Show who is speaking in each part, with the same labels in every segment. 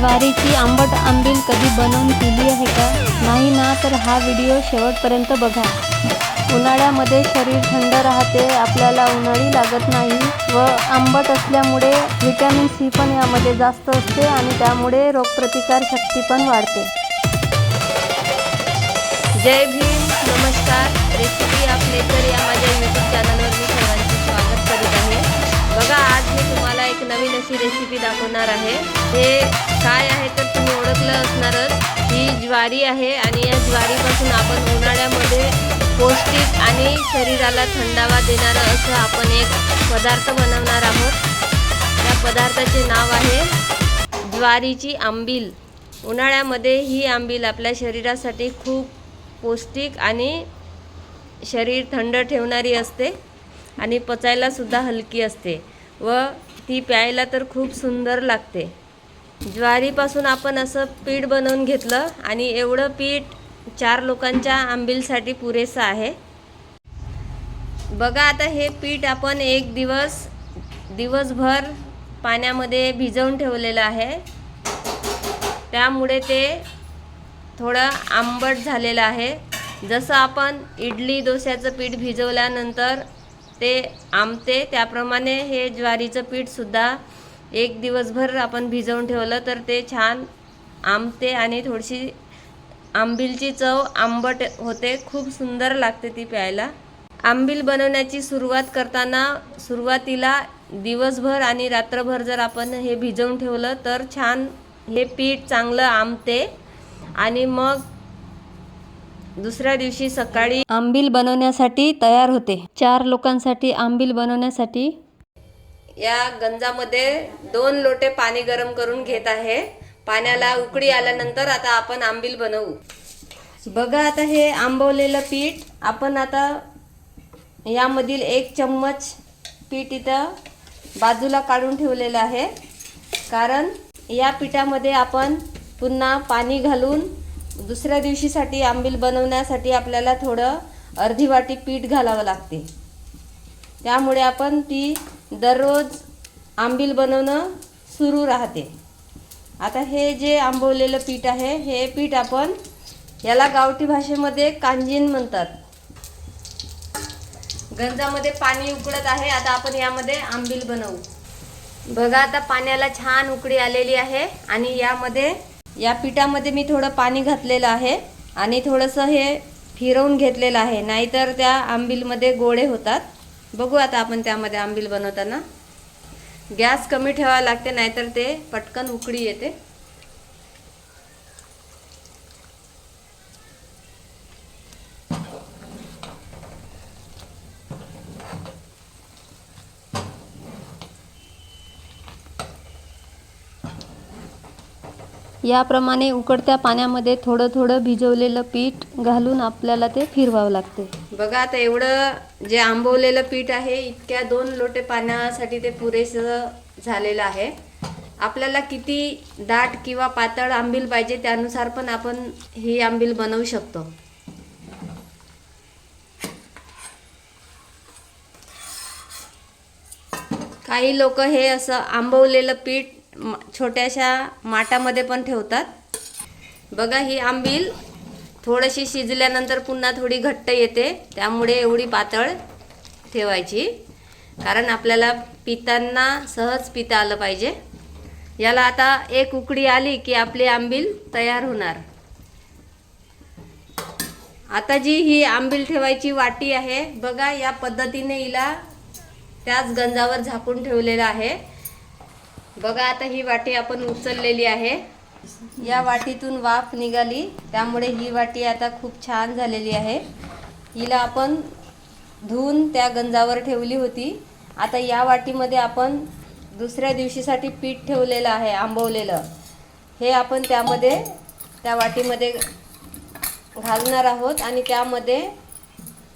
Speaker 1: ज्वारीची आंबट आंबील कधी बनवून केली आहे का? नाही ना, तर हा व्हिडिओ शेवटपर्यंत बघा. उन्हाळ्यामध्ये शरीर थंड राहते, आपल्याला उन्हाळी लागत नाही व आंबट असल्यामुळे व्हिटॅमिन सी पण यामध्ये जास्त असते आणि त्यामुळे रोगप्रतिकार शक्ती पण वाढते.
Speaker 2: जय भीम, नमस्कार. रेसिपी ऑफ नेचर या माझ्या यूट्यूब चॅनलवर मी सर्वांचे स्वागत करीत आहे. बघा, आज मी तुम्हाला एक नवीन अशी रेसिपी दाखवणार आहे. हे काय आहे तर तुम्ही ओळखलं असणारच. ही ज्वारी आहे आणि या ज्वारीपासून आपण उन्हाळ्यामध्ये पौष्टिक आणि शरीराला थंडावा देणारं असं आपण एक पदार्थ बनवणार आहोत. त्या पदार्थाचे नाव आहे ज्वारीची आंबील. उन्हाळ्यामध्ये ही आंबील आपल्या शरीरासाठी खूप पौष्टिक आणि शरीर थंड ठेवणारी असते आणि पचायलासुद्धा हलकी असते व ती प्यायला तर खूप सुंदर लागते. ज्वारीपासून आपण असं पीठ बनवून घेतलं आणि एवढं पीठ 4 लोकांच्या आंबीलसाठी पुरेसं आहे. बघा, आता हे पीठ आपण एक दिवसभर पाण्यामध्ये भिजवून ठेवलेलं आहे. त्यामुळे ते थोडं आंबट झालेलं आहे. जसं आपण इडली डोस्याचं पीठ भिजवल्यानंतर ते आंबते, त्याप्रमाणे हे ज्वारीचं पीठसुद्धा एक दिवसभर आपण भिजवून ठेवलं तर ते छान आंबते आणि थोडीशी आंबीलची चव आंबट होते. खूप सुंदर लागते ती प्यायला. आंबील बनवण्याची सुरुवात करताना सुरुवातीला दिवसभर आणि रात्रभर जर आपण हे भिजवून ठेवलं तर छान हे पीठ चांगलं आंबते आणि मग दुसऱ्या दिवशी सकाळी
Speaker 1: आंबील बनवण्यासाठी तयार होते. 4 लोकांसाठी आंबील बनवण्यासाठी
Speaker 2: या गंजामध्ये 2 लोटे पाणी गरम करून घेत आहे. पाण्याला उकळी आल्यानंतर आता आपण आंबील बनवू. बघा, आता हे आंबवलेलं पीठ आपण आता यामधील 1 चम्मच पीठ इथं बाजूला काढून ठेवलेलं आहे. कारण या पिठामध्ये आपण पुन्हा पाणी घालून दुसऱ्या दिवशीसाठी आंबील बनवण्यासाठी आपल्याला थोडं अर्धी वाटी पीठ घालावं लागते. त्यामुळे आपण ती दररोज आंबील बनवणं सुरू राहते. आता हे जे आंबवलेलं पीठ आहे, हे पीठ आपण याला गावठी भाषेमध्ये कांजीन म्हणतात. गंजामध्ये पाणी उकळत आहे. आता आपण यामध्ये आंबील बनवू. बघा, आता पाण्याला छान उकळी आलेली आहे आणि या पिठामध्ये मी थोडं पाणी घातलेलं आहे आणि थोडंसं हे फिरवून घेतलेलं आहे, नाहीतर त्या आंबीलमध्ये गोळे होतात. बघू आता आपण त्यामध्ये आंबील बनवताना गॅस कमी ठेवावा लागते, नाहीतर ते पटकन उकळी येते.
Speaker 1: याप्रमाणे उकळत्या पाण्यामध्ये थोडं थोडं भिजवलेलं पीठ घालून आपल्याला ते फिरवावं लागते.
Speaker 2: बघा, आता एवढं जे आंबवलेलं पीठ आहे, इतक्या 2 लोटे पाण्यासाठी ते पुरेसं झालेलं आहे. आपल्याला किती दाट किंवा पातळ आंबील पाहिजे त्यानुसार पण आपण ही आंबील बनवू शकतो. काही लोक हे असं आंबवलेलं पीठ छोट्याशा माठामध्ये पण ठेवतात. बघा, ही आंबील थोडीशी शिजल्यानंतर पुन्हा थोडी घट्ट येते, त्यामुळे एवढी पातळ ठेवायची, कारण आपल्याला पितांना सहज पिता आलं पाहिजे. याला आता 1 उकळी आली की आपली आंबील तयार होणार. आता जी ही आंबील ठेवायची वाटी आहे, बघा, या पद्धतीने हिला त्याच गंजावर झाकून ठेवलेलं आहे. बघा, आता ही वाटी आपण उचललेली आहे. या वाटीतून वाफ निघाली, त्यामुळे ही वाटी आता खूप छान झालेली आहे. हिला आपण धुवून त्या गंजावर ठेवली होती. आता या वाटीमध्ये आपण दुसऱ्या दिवशीसाठी पीठ ठेवलेलं आहे आंबवलेलं, हे आपण त्या वाटीमध्ये घालणार आहोत आणि त्यामध्ये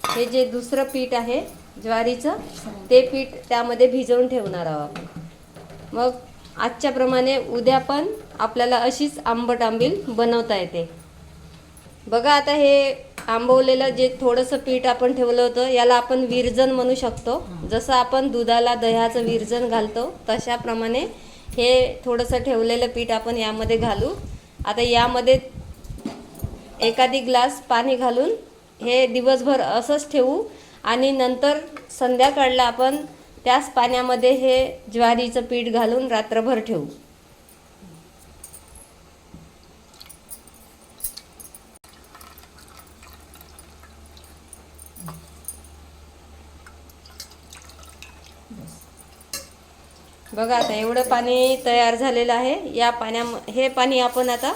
Speaker 2: हे जे दुसरं पीठ आहे ज्वारीचं, ते पीठ त्यामध्ये भिजवून ठेवणार आहोत. मग आजच्या प्रमाणे उद्या पण आपल्याला अशीच आंबट आंबील बनवता येते. बघा, आता हे आंबवलेलं जे थोडंसं पीठ आपण ठेवलं होतं, याला आपण विरजण म्हणू शकतो. जसं आपण दुधाला दह्याचं विरजण घालतो तशाप्रमाणे हे थोडंसं ठेवलेलं पीठ आपण यामध्ये घालू. आता यामध्ये एखादी ग्लास पाणी घालून हे दिवसभर असंच ठेवू आणि नंतर संध्याकाळला आपण त्याच पाण्यामध्ये हे ज्वारीचं पीठ घालून रात्रभर ठेवू. बघा आता एवढं पाणी तयार झालेलं आहे. या हे पाणी आपण आता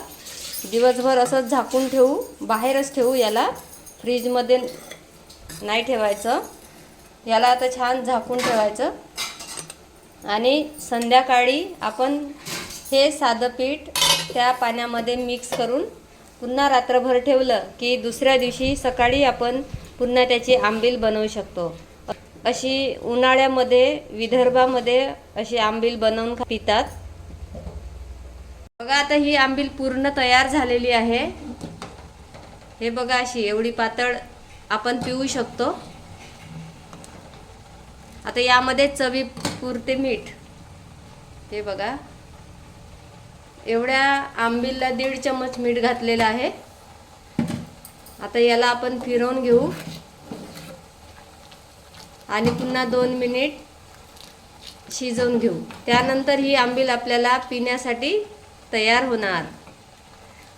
Speaker 2: दिवसभर असंच झाकून ठेवू, बाहेरच ठेवू. याला फ्रीजमध्ये नाही ठेवायचं. याला आता छान झाकून ठेवायचं आणि संध्याकाळी आपण हे साधं पीठ त्या पाण्यामध्ये मिक्स करून पुन्हा रात्रभर ठेवलं की दुसऱ्या दिवशी सकाळी आपण पुन्हा त्याची आंबील बनवू शकतो. अशी उन्हाळ्यामध्ये विदर्भामध्ये अशी आंबील बनवून पितात. बघा आता ही आंबील पूर्ण तयार झालेली आहे. हे बघा अशी एवढी पातळ आपण पिऊ शकतो. आता यामध्ये चवीपुरते मीठ, हे बघा एवढ्या आंबीलला 1.5 चम्मच मीठ घातलेलं आहे. आता याला आपण फिरवून घेऊ आणि पुन्हा 2 मिनिट शिजवून घेऊ. त्यानंतर ही आंबील आपल्याला पिण्यासाठी तयार होणार.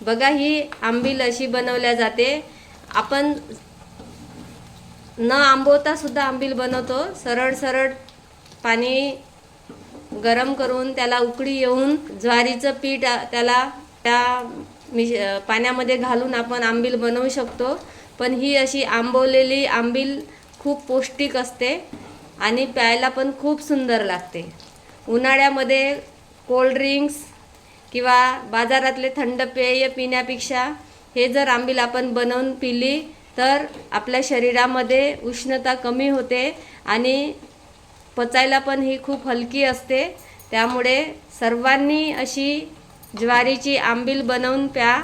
Speaker 2: बघा ही आंबील अशी बनवल्या जाते. आपण न आंबवता सुद्धा आंबील बनवतो. सरळ सरळ पाणी गरम करून त्याला उकळी येऊन ज्वारीचं पीठ त्याला त्या पाण्यामध्ये घालून आपण आंबील बनवू शकतो. पण ही अशी आंबवलेली आंबील खूप पौष्टिक असते आणि प्यायला पण खूप सुंदर लागते. उन्हाळ्यामध्ये कोल्ड्रिंक्स किंवा बाजारातले थंड पेय पिण्यापेक्षा हे जर आंबील आपण बनवून पिली तर आपल्या शरीरामध्ये उष्णता कमी होते आणि पचायला पण ही खूप हलकी असते. त्यामुळे सर्वांनी अशी ज्वारीची आंबील बनवून प्या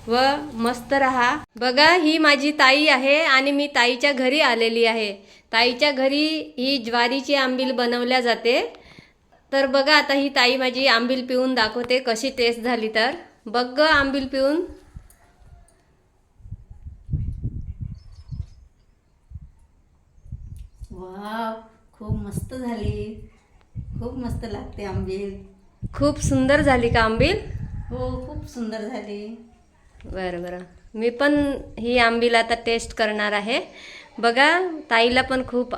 Speaker 2: व मस्त रहा. बघा ही माझी ताई आहे आणि मी ताईच्या घरी आलेली आहे. ताईच्या घरी ही ज्वारीची आंबील बनवल्या जाते. तर बघा आता ही ताई माझी आंबील पिऊन दाखवते कशी टेस्ट झाली. तर बघ ग आंबील पिऊन.
Speaker 3: वाव, खूप मस्त झाली. खूप मस्त लागते आंबील.
Speaker 2: खूप सुंदर झाली का आंबील?
Speaker 3: हो, खूप सुंदर झाली.
Speaker 2: बरं बरं, मी पण ही आंबील आता टेस्ट करणार आहे. बघा ताईला पण खूप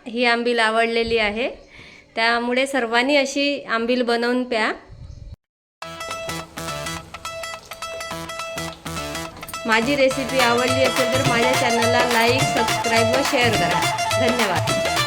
Speaker 2: ही आंबील आवडलेली आहे. त्यामुळे सर्वांनी अशी आंबील बनवून प्या. माझी रेसिपी आवडली असेल तर माझ्या चॅनलला लाईक, सबस्क्राईब व शेअर करा. धन्यवाद.